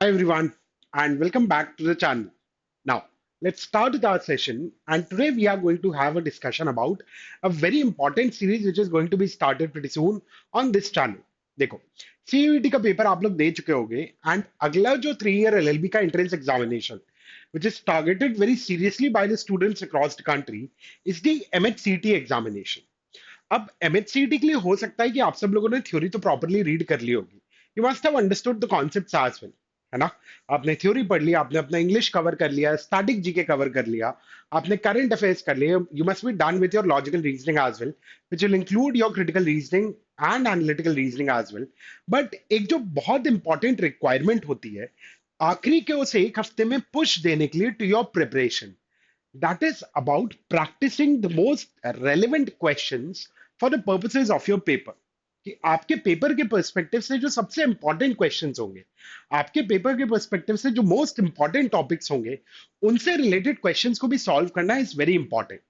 Hi everyone, and welcome back to the channel. Now, let's start with our session. And today we are going to have a discussion about a very important series which is going to be started pretty soon on this channel. देखो, CUET का paper आप लोग दे चुके होंगे and अगला जो 3 year LLB का entrance examination which is targeted very seriously by the students across the country is the MHCT examination. अब MHCT के लिए हो सकता है कि आप सब लोगों ने थ्योरी तो प्रॉपरली रीड कर ली होगी. You must have understood the concepts as well, है ना. आपने थ्योरी पढ़ लिया, आपने अपना इंग्लिश कवर कर लिया, स्टैटिक जीके कवर कर लिया, आपने करंट अफेयर्स कर लिए. You must be done with your logical reasoning as well, which will include your critical reasoning and analytical reasoning as well. But एक जो बहुत इंपॉर्टेंट रिक्वायरमेंट होती है आखिरी के उस एक हफ्ते में पुश देने के लिए to your preparation, that is about practicing the most relevant questions for the purposes of your paper. कि आपके पेपर के पर्सपेक्टिव से जो सबसे इंपॉर्टेंट क्वेश्चंस होंगे, आपके पेपर के पर्सपेक्टिव से जो मोस्ट इंपॉर्टेंट टॉपिक्स होंगे, उनसे रिलेटेड क्वेश्चंस को भी सॉल्व करना is very important.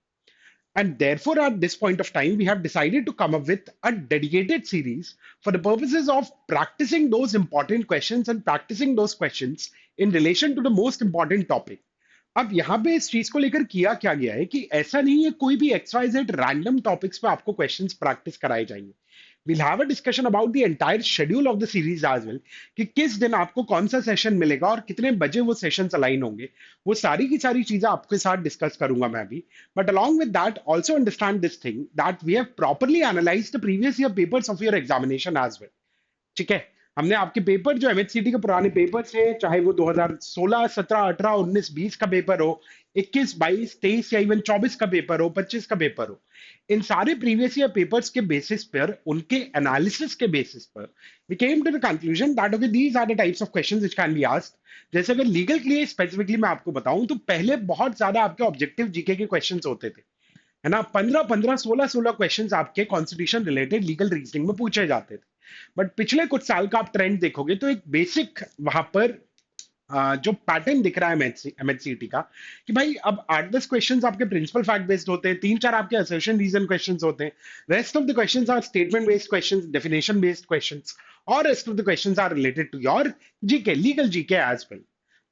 And therefore, at this point of time, we have decided to come up with a dedicated series for the purposes of practicing those important questions and practicing those questions in relation to the most important topic. अब यहाँ पे इस चीज को लेकर किया क्या गया है कि ऐसा नहीं है कोई भी XYZ रैंडम टॉपिक्स पे आपको क्वेश्चंस प्रैक्टिस कराए जाएंगे. we'll have a discussion about the entire schedule of the series as well, कि किस दिन आपको कौन सा सेशन मिलेगा और कितने बजे वो सेशन अलाइन होंगे. वो सारी की सारी चीजें आपके साथ डिस्कस करूंगा मैं अभी. But along with that also understand this thing that we have properly analyzed the previous year papers of your examination as well. ठीक है. हमने आपके पेपर जो एमएचसीटी के पुराने पेपर थे, चाहे वो 2016 17 18 19 20 का पेपर हो, 21 22 23 या इवन 24 का पेपर हो, 25 का पेपर हो, इन सारे प्रीवियस ईयर पेपर्स के बेसिस पर, उनके एनालिसिस के बेसिस पर we came to the conclusion that okay these are the types of questions which can be asked. जैसे अगर लीगल के लिए स्पेसिफिकली मैं आपको बताऊं तो पहले बहुत ज्यादा आपके ऑब्जेक्टिव जीके के क्वेश्चंस होते थे, है ना. 15 15 16 16 क्वेश्चंस आपके कॉन्स्टिट्यूशन रिलेटेड लीगल रीजनिंग में पूछे जाते थे. बट पिछले कुछ साल का आप ट्रेंड देखोगे तो एक बेसिक वहां पर जो पैटर्न दिख रहा है एमएचसीटी का, कि भाई अब 8 10 क्वेश्चंस आपके प्रिंसिपल फैक्ट बेस्ड होते हैं, 3 4 आपके असर्शन रीजन क्वेश्चंस होते हैं, rest of the questions are statement based questions, definition based questions, और rest of the questions are related to your GK, legal GK as well.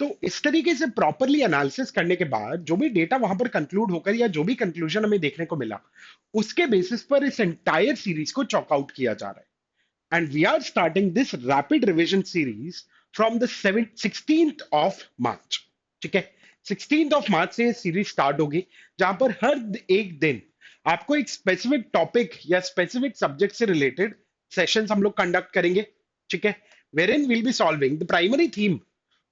तो इस तरीके से प्रॉपरली एनालिसिस करने के बाद जो भी डेटा वहां पर कंक्लूड होकर या जो भी कंक्लूजन हमें देखने को मिला, उसके बेसिस पर इस एंटायर सीरीज को चॉकआउट किया जा रहा है. And we are starting this rapid revision series from the 16th of March. ठीक है. 16th of March से सीरीज स्टार्ट होगी, जहां पर हर एक दिन आपको एक स्पेसिफिक टॉपिक या स्पेसिफिक सब्जेक्ट से रिलेटेड सेशंस हम लोग कंडक्ट करेंगे. ठीक है. wherein we'll be solving the primary theme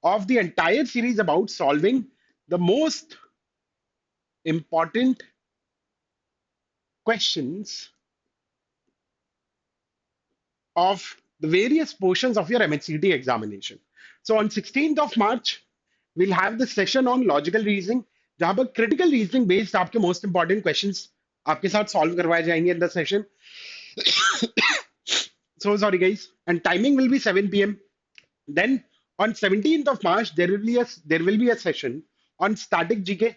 of the entire series about solving the most important questions of the various portions of your MHCT examination. So on 16th of March, we'll have the session on logical reasoning, जहां पर critical reasoning based आपके most important questions आपके साथ solve करवाए जाएंगे in the session. So sorry guys, and timing will be 7 p.m. Then on 17th of March, there will be a session on static GK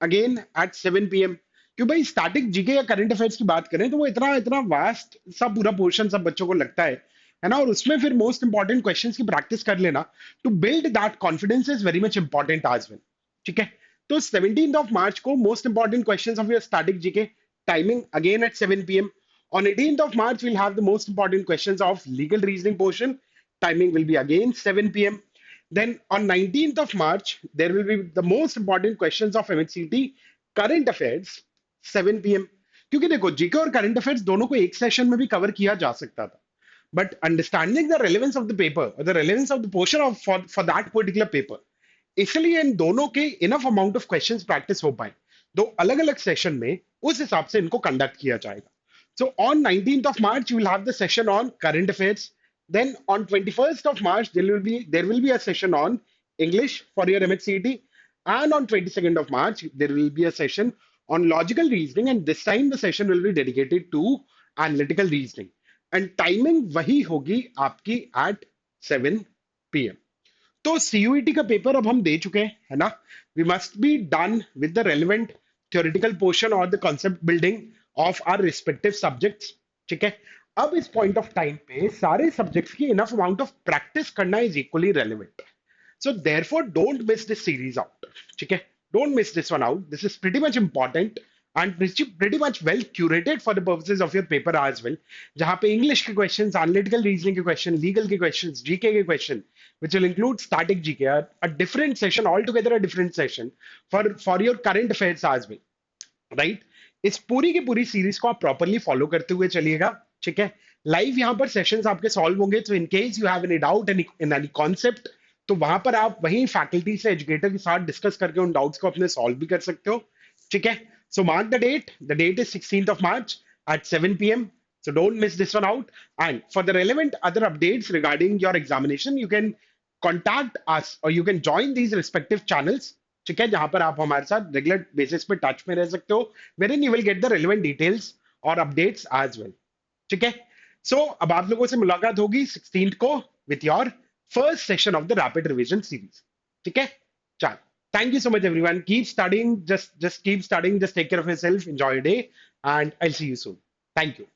again at 7 p.m. क्यों भाई static GK या current affairs की बात करें तो वो इतना इतना वास्ट सा पूरा पोर्शन सब बच्चों को लगता है ना. और उसमें फिर मोस्ट इंपॉर्टेंट क्वेश्चंस की प्रैक्टिस कर लेना to build that confidence is very much important as well. ठीक है. तो 17th of March को most important questions of your static GK, timing again at 7 p.m. On 18th of March, we'll have the most important questions of legal reasoning portion. Timing will be again 7 p.m. Then on 19th of March, there will be the most important questions of MHCT current affairs 7 p.m. क्योंकि देखो GK और current affairs दोनों को एक session में भी cover किया जा सकता था, but understanding the relevance of the paper और the relevance of the portion of for that particular paper, इसलिए इन दोनों के enough amount of questions practice हो पाए, दो अलग अलग सेशन में उस हिसाब से इनको कंडक्ट किया जाएगा. So on 19th of March, you will have the session on current affairs. Then on 21st of March, there will be a session on English for your MHCT. And on 22nd of March, there will be a session on logical reasoning. And this time the session will be dedicated to analytical reasoning. And timing वही होगी आपकी at 7 p.m. तो CUET का paper अब हम दे चुके हैं, है ना. We must be done with the relevant theoretical portion और the concept building of our respective subjects. ठीक है. अब इस पॉइंट ऑफ टाइम पे सारे सब्जेक्ट्स की इनफ अमाउंट ऑफ प्रैक्टिस करना is equally relevant. So therefore, don't miss this series out. ठीक है? Don't miss this one out. This is pretty much important and pretty much well curated for the purposes of your paper as well. जहाँ पे English के questions, analytical reasoning के question, legal के questions, GK के question, which will include static GK, a different session altogether, a different session for your current affairs as well. Right? इस पूरी की पूरी सीरीज को आप प्रॉपरली फॉलो करते हुए चलिएगा, ठीक है? लाइव यहाँ पर सेशंस आपके सॉल्व होंगे, तो in case you have any doubt in any concept, तो वहां पर आप वहीं फैकल्टी से एजुकेटर के साथ डिस्कस करके उन डाउट्स को अपने सॉल्व भी कर सकते हो, ठीक है? So mark the date is 16th of March at 7 p.m. So don't miss this one out. And for the relevant other updates regarding your examination, you can contact us or you can join these respective channels, ठीक है, जहां पर आप हमारे साथ regular basis पे touch में रह सकते हो, where in you will get the relevant details और अपडेट्स एज वेल, ठीक है? सो अब आप लोगों से मुलाकात होगी 16th को with your first session of the rapid revision series, ठीक है? चल, thank you so much everyone, keep studying, just keep studying, just take care of yourself, enjoy your day, and I'll see you soon. Thank you.